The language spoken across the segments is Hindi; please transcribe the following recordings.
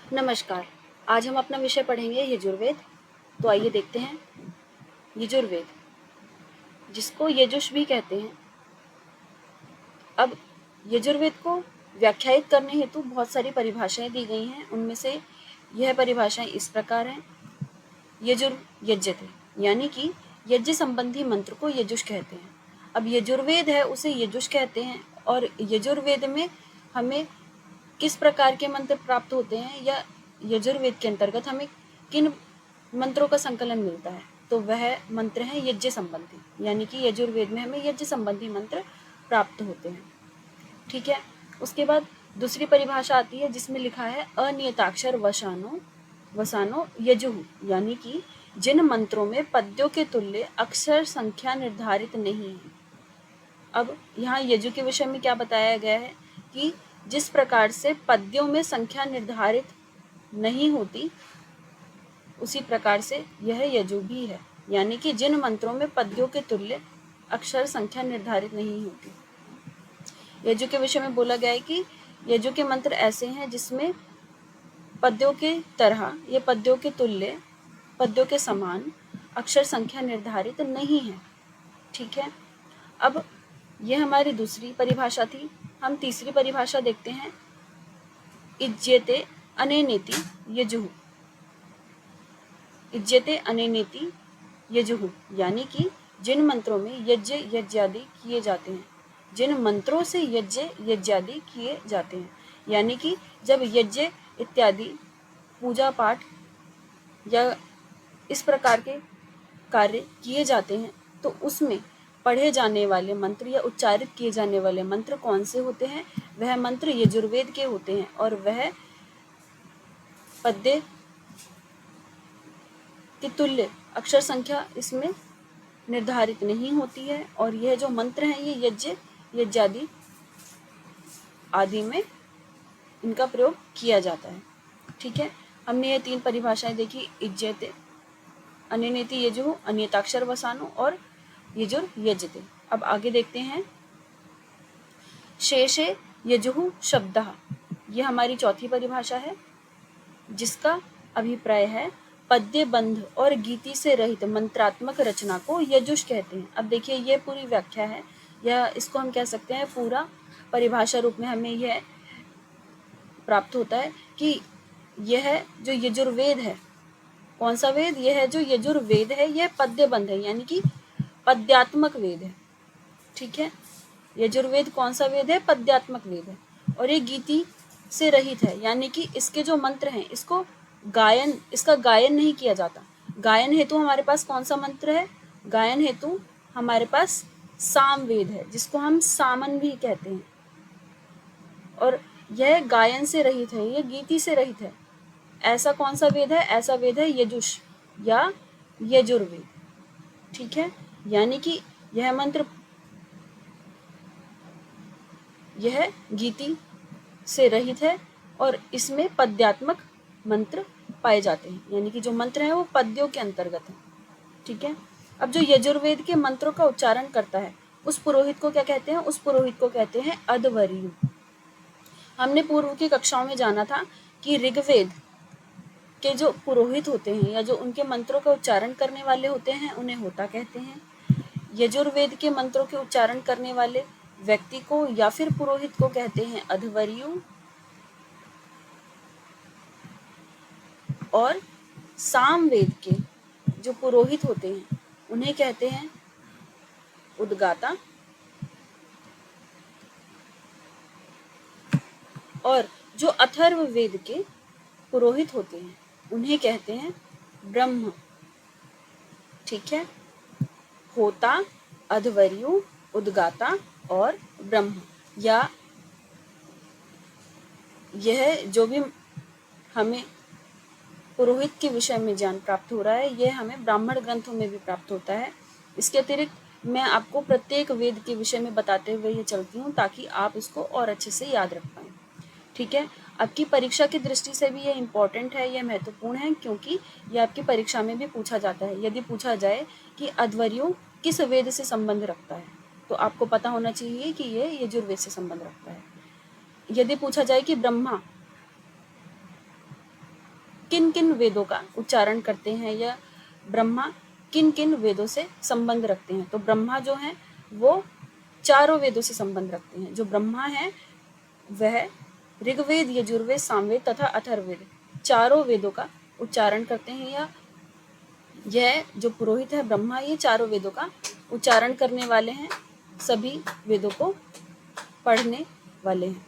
नमस्कार। आज हम अपना विषय पढ़ेंगे यजुर्वेद। तो आइए देखते हैं। यजुर्वेद, जिसको यजुष भी कहते हैं। अब यजुर्वेद को व्याख्यायित करने हेतु बहुत सारी परिभाषाएं दी गई हैं। उनमें से यह परिभाषाएं इस प्रकार हैं। यजुर यज्यते, यानी कि यज्ञ संबंधी मंत्र को यजुष कहते हैं। अब यजुर्वेद है उसे यजुष कहते हैं, और यजुर्वेद में हमें किस प्रकार के मंत्र प्राप्त होते हैं या यजुर्वेद के अंतर्गत हमें किन मंत्रों का संकलन मिलता है, तो वह मंत्र हैं यज्ञ संबंधी, यानी कि यजुर्वेद में हमें यज्ञ संबंधी मंत्र प्राप्त होते हैं। ठीक है। उसके बाद दूसरी परिभाषा आती है जिसमें लिखा है अनियताक्षर वसानो यजुः, यानी कि जिन मंत्रों में पद्यों के तुल्य अक्षर संख्या निर्धारित नहीं है। अब यहाँ यजु के विषय में क्या बताया गया है कि जिस प्रकार से पद्यों में संख्या निर्धारित नहीं होती, उसी प्रकार से यह यजु भी है, यानी कि जिन मंत्रों में पद्यों के तुल्य अक्षर संख्या निर्धारित नहीं होती। यजु के विषय में बोला गया है कि यजु के मंत्र ऐसे हैं जिसमें पद्यों के तरह ये पद्यों के तुल्य, पद्यों के समान अक्षर संख्या निर्धारित नहीं है। ठीक है। अब यह हमारी दूसरी परिभाषा थी। हम तीसरी परिभाषा देखते हैं। इज्यते अनेनेति यजुः, इज्यते अनेनेति यजुः, यानी कि जिन मंत्रों में यज्ञ यज्ञादि किए जाते हैं, जिन मंत्रों से यज्ञ यज्ञादि किए जाते हैं, यानी कि जब यज्ञ इत्यादि पूजा पाठ या इस प्रकार के कार्य किए जाते हैं, तो उसमें पढ़े जाने वाले मंत्र या उच्चारित किए जाने वाले मंत्र कौन से होते हैं? वह मंत्र यजुर्वेद के होते हैं, और वह पद्य की तुल्य अक्षर संख्या इसमें निर्धारित नहीं होती है। और यह जो मंत्र हैं ये यज्ञ यज्ञादि आदि में इनका प्रयोग किया जाता है। ठीक है। हमने ये तीन परिभाषाएं देखी, इज्यते अनेनेति यजुः, अनियताक्षर वसानो और यजुर यजते। अब आगे देखते हैं। शेषे यजुः शब्दः, यह हमारी चौथी परिभाषा है, जिसका अभिप्राय है पद्य बंध और गीति से रहित मंत्रात्मक रचना को यजुष कहते हैं। अब देखिए ये पूरी व्याख्या है, यह इसको हम कह सकते हैं पूरा परिभाषा रूप में हमें यह प्राप्त होता है कि यह जो यजुर्वेद है, कौन सा वेद? यह है जो यजुर्वेद है, यह पद्यबंध है, यानी कि पद्यात्मक वेद है। ठीक है। यजुर्वेद कौन सा वेद है? पद्यात्मक वेद है। और ये गीति से रहित है, यानी कि इसके जो मंत्र हैं इसका गायन नहीं किया जाता। गायन हेतु हमारे पास कौन सा मंत्र है? गायन हेतु हमारे पास साम वेद है, जिसको हम सामन भी कहते हैं। और यह गायन से रहित है, यह गीति से रहित है। ऐसा कौन सा वेद है? ऐसा वेद है यजुष या यजुर्वेद। ठीक है। यानी कि यह मंत्र, यह गीति से रहित है और इसमें पद्यात्मक मंत्र पाए जाते हैं, यानी कि जो मंत्र हैं वो पद्यों के अंतर्गत हैं। ठीक है। अब जो यजुर्वेद के मंत्रों का उच्चारण करता है उस पुरोहित को क्या कहते हैं? उस पुरोहित को कहते हैं अध्वर्यु। हमने पूर्व की कक्षाओं में जाना था कि ऋग्वेद के जो पुरोहित होते हैं या जो उनके मंत्रों का उच्चारण करने वाले होते हैं उन्हें होता कहते हैं। यजुर्वेद के मंत्रों के उच्चारण करने वाले व्यक्ति को या फिर पुरोहित को कहते हैं अध्वर्यु। और सामवेद के जो पुरोहित होते हैं उन्हें कहते हैं उद्गाता। और जो अथर्व वेद के पुरोहित होते हैं उन्हें कहते हैं ब्रह्म। ठीक है। होता, अध्वर्यु, उद्गाता और ब्रह्म, या यह जो भी हमें पुरोहित के विषय में ज्ञान प्राप्त हो रहा है यह हमें ब्राह्मण ग्रंथों में भी प्राप्त होता है। इसके अतिरिक्त मैं आपको प्रत्येक वेद के विषय में बताते हुए ये चलती हूँ ताकि आप इसको और अच्छे से याद रख पाएँ। ठीक है। आपकी परीक्षा की दृष्टि से भी ये इम्पोर्टेंट है, ये महत्वपूर्ण है, क्योंकि ये आपकी परीक्षा में भी पूछा जाता है। यदि पूछा जाए कि अध्वर्यु किस वेद से संबंध रखता है तो आपको पता होना चाहिए कि ये यजुर्वेद से संबंध रखता है। यदि पूछा जाए कि ब्रह्मा किन किन वेदों का उच्चारण करते हैं या ब्रह्मा किन किन वेदों से संबंध रखते हैं। तो ब्रह्मा जो है वो चारों वेदों से संबंध रखते हैं। जो ब्रह्मा है वह ऋग्वेद, यजुर्वेद, सामवेद तथा अथर्ववेद चारों वेदों का उच्चारण करते हैं। या यह जो पुरोहित है ब्रह्मा, ये चारों वेदों का उच्चारण करने वाले हैं, सभी वेदों को पढ़ने वाले हैं।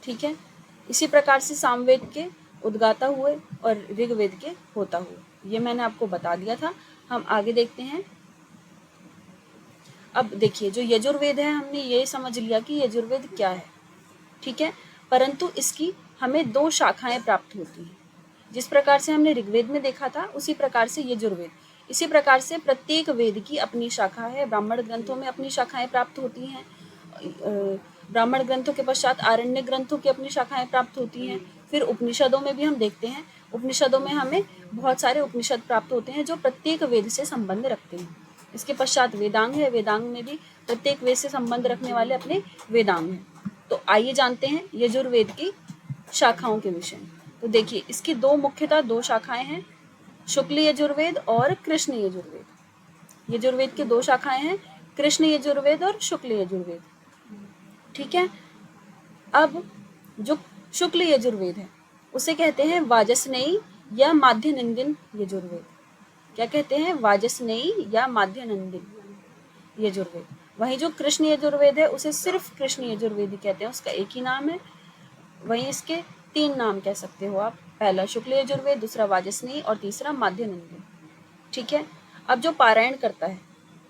ठीक है। इसी प्रकार से सामवेद के उद्गाता हुए और ऋग्वेद के होता हुए, ये मैंने आपको बता दिया था। हम आगे देखते हैं। अब देखिए, जो यजुर्वेद है, हमने ये समझ लिया कि यजुर्वेद क्या है। ठीक है। परंतु इसकी हमें 2 शाखाएं प्राप्त होती हैं। जिस प्रकार से हमने ऋग्वेद में देखा था, उसी प्रकार से यजुर्वेद, इसी प्रकार से प्रत्येक वेद की अपनी शाखा है। ब्राह्मण ग्रंथों में अपनी शाखाएं प्राप्त होती हैं। ब्राह्मण ग्रंथों के पश्चात आरण्य ग्रंथों की अपनी शाखाएं प्राप्त होती हैं। फिर उपनिषदों में भी हम देखते हैं, उपनिषदों में हमें बहुत सारे उपनिषद प्राप्त होते हैं जो प्रत्येक वेद से संबंध रखते हैं। इसके पश्चात वेदांग है, वेदांग में भी प्रत्येक वेद से संबंध रखने वाले अपने वेदांग हैं। तो आइए जानते हैं यजुर्वेद की शाखाओं के विषय में। तो देखिए, इसकी मुख्यतः 2 शाखाएं हैं, शुक्ल यजुर्वेद और कृष्ण यजुर्वेद। यजुर्वेद की 2 शाखाएं हैं, कृष्ण यजुर्वेद और शुक्ल यजुर्वेद। ठीक है। अब जो शुक्ल यजुर्वेद है उसे कहते हैं वाजस्नेयी या माध्यनंदिन यजुर्वेद। क्या कहते हैं? वाजस्नेयी या माध्यनंदिन यजुर्वेद। वहीं जो कृष्ण यजुर्वेद है उसे सिर्फ कृष्ण यजुर्वेद कहते हैं, उसका एक ही नाम है। वहीं इसके 3 नाम कह सकते हो आप, पहला शुक्ल यजुर्वेद, दूसरा वाजस्नेयी और तीसरा माध्यनंदिन। ठीक है। अब जो पारायण करता है,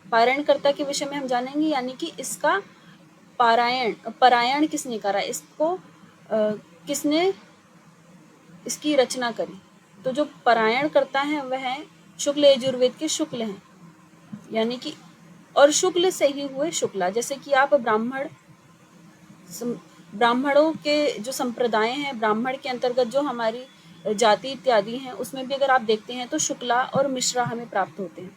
पारायणकर्ता के विषय में हम जानेंगे, यानी कि इसका पारायण किसने करा, इसको किसने इसकी रचना करी। तो जो पारायण करता है वह शुक्ल यजुर्वेद के शुक्ल हैं, यानी कि और शुक्ल से ही हुए शुक्ला। जैसे कि आप ब्राह्मणों के जो संप्रदाय हैं, ब्राह्मण के अंतर्गत जो हमारी जाति इत्यादि हैं, उसमें भी अगर आप देखते हैं तो शुक्ला और मिश्रा हमें प्राप्त होते हैं।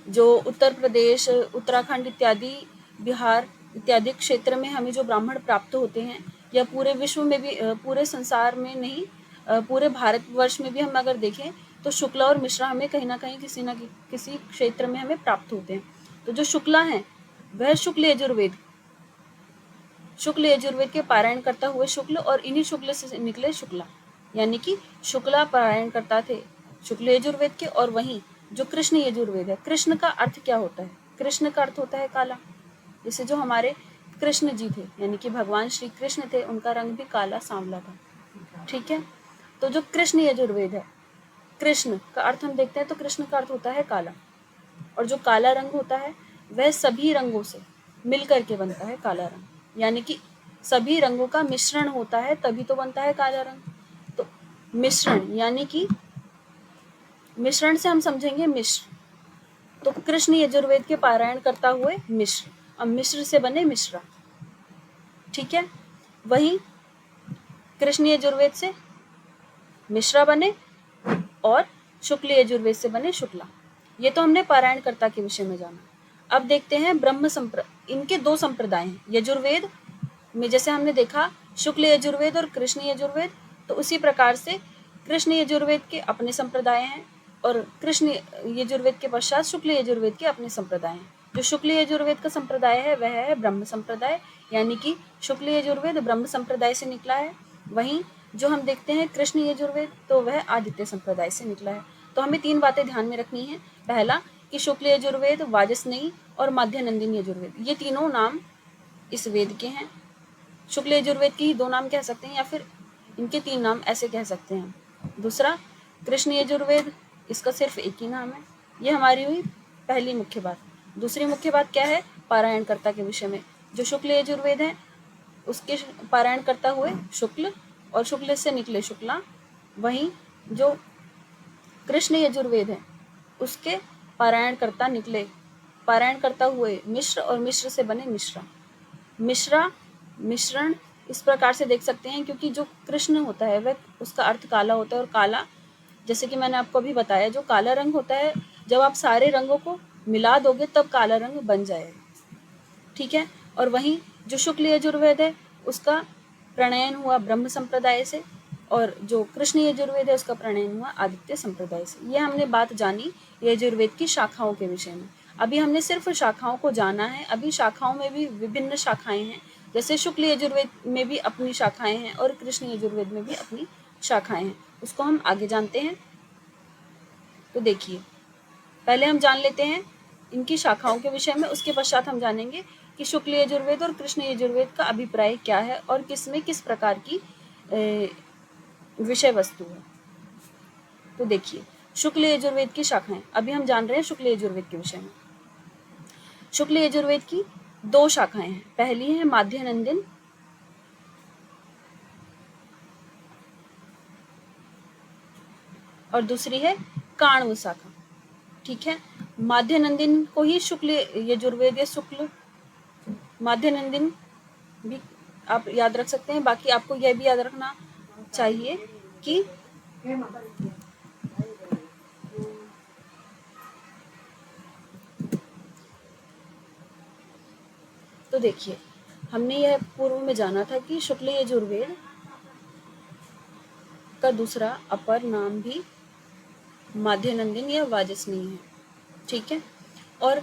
जो उत्तर प्रदेश, उत्तराखंड इत्यादि, बिहार इत्यादि क्षेत्र में हमें जो ब्राह्मण प्राप्त होते हैं, या पूरे विश्व में भी, पूरे संसार में नहीं, पूरे भारतवर्ष में भी हम अगर देखें तो शुक्ला और मिश्रा हमें कहीं ना कहीं किसी न किसी क्षेत्र में हमें प्राप्त होते हैं। तो जो शुक्ला है वह शुक्ल यजुर्वेद के पारायण करता हुए शुक्ल, और इन्हीं शुक्ल से निकले शुक्ला, यानी कि शुक्ला पारायण करता थे शुक्ल यजुर्वेद के। और वहीं जो कृष्ण यजुर्वेद है, कृष्ण का अर्थ क्या होता है? कृष्ण का अर्थ होता है काला। जैसे जो हमारे कृष्ण जी थे, यानी कि भगवान श्री कृष्ण थे, उनका रंग भी काला सांवला था। ठीक है। तो जो कृष्ण यजुर्वेद है, कृष्ण का अर्थ हम देखते हैं तो कृष्ण का अर्थ होता है काला, और जो काला रंग होता है वह सभी रंगों से मिल करके बनता है काला रंग, यानी कि सभी रंगों का मिश्रण होता है तभी तो बनता है काला रंग। तो मिश्रण, यानी कि मिश्रण से हम समझेंगे मिश्र। तो कृष्ण यजुर्वेद के पारायण करता हुए मिश्र, अब मिश्र से बने मिश्रा। ठीक है। वही कृष्ण यजुर्वेद से मिश्रा बने और शुक्ल यजुर्वेद से बने शुक्ला। ये तो हमने पारायणकर्ता के विषय में जाना। अब देखते हैं इनके 2 संप्रदाय हैं यजुर्वेद में। जैसे हमने देखा शुक्ल यजुर्वेद और कृष्ण यजुर्वेद, तो उसी प्रकार से कृष्ण यजुर्वेद के अपने संप्रदाय हैं और कृष्ण यजुर्वेद के पश्चात शुक्ल यजुर्वेद के अपने संप्रदाय हैं। जो शुक्ल यजुर्वेद का संप्रदाय है वह है ब्रह्म संप्रदाय, यानी कि शुक्ल यजुर्वेद ब्रह्म संप्रदाय से निकला है। वहीं जो हम देखते हैं कृष्ण यजुर्वेद, तो वह आदित्य संप्रदाय से निकला है। तो हमें 3 बातें ध्यान में रखनी है। पहला कि शुक्ल यजुर्वेद, वाजस्नेयी और माध्यनंदिन यजुर्वेद, ये तीनों नाम इस वेद के हैं। शुक्ल यजुर्वेद के ही 2 नाम कह सकते हैं, या फिर इनके 3 नाम ऐसे कह सकते हैं। दूसरा, कृष्ण यजुर्वेद, इसका सिर्फ एक ही नाम है। ये हमारी हुई पहली मुख्य बात। दूसरी मुख्य बात क्या है? पारायणकर्ता के विषय में। जो शुक्ल यजुर्वेद है उसके पारायण करता हुए शुक्ल, और शुक्ल से निकले शुक्ला। वहीं जो कृष्ण यजुर्वेद है उसके पारायण करता हुए मिश्र, और मिश्र से बने मिश्रा। मिश्रण इस प्रकार से देख सकते हैं, क्योंकि जो कृष्ण होता है वह, उसका अर्थ काला होता है, और काला, जैसे कि मैंने आपको अभी बताया, जो काला रंग होता है जब आप सारे रंगों को मिला दोगे तब काला रंग बन जाएगा। ठीक है। और वहीं जो शुक्ल यजुर्वेद है उसका प्रणयन हुआ ब्रह्म संप्रदाय से, और जो कृष्ण यजुर्वेद है उसका प्रणयन हुआ आदित्य संप्रदाय से। ये हमने बात जानी यजुर्वेद की शाखाओं के विषय में। अभी हमने सिर्फ शाखाओं को जाना है। अभी शाखाओं में भी विभिन्न शाखाएं हैं, जैसे शुक्ल यजुर्वेद में भी अपनी शाखाएं हैं और कृष्ण यजुर्वेद में भी अपनी शाखाएं हैं, उसको हम आगे जानते हैं। तो देखिए, पहले हम जान लेते हैं इनकी शाखाओं के विषय में, उसके पश्चात हम जानेंगे कि शुक्ल यजुर्वेद और कृष्ण यजुर्वेद का अभिप्राय क्या है और किसमें किस प्रकार की विषय वस्तु है। तो देखिए, शुक्ल यजुर्वेद की शाखाएं, अभी हम जान रहे हैं शुक्ल यजुर्वेद के विषय में। शुक्ल यजुर्वेद की 2 शाखाएं हैं। पहली है माध्यनंदिन और दूसरी है काण्व शाखा। ठीक है, माध्यनंदिन को ही शुक्ल यजुर्वेद या शुक्ल माध्यनंदिन भी आप याद रख सकते हैं। बाकी आपको यह भी याद रखना चाहिए कि तो देखिए, हमने यह पूर्व में जाना था कि शुक्ल यजुर्वेद का दूसरा अपर नाम भी माध्यनंदिन या वाजसनेयी है। ठीक है, और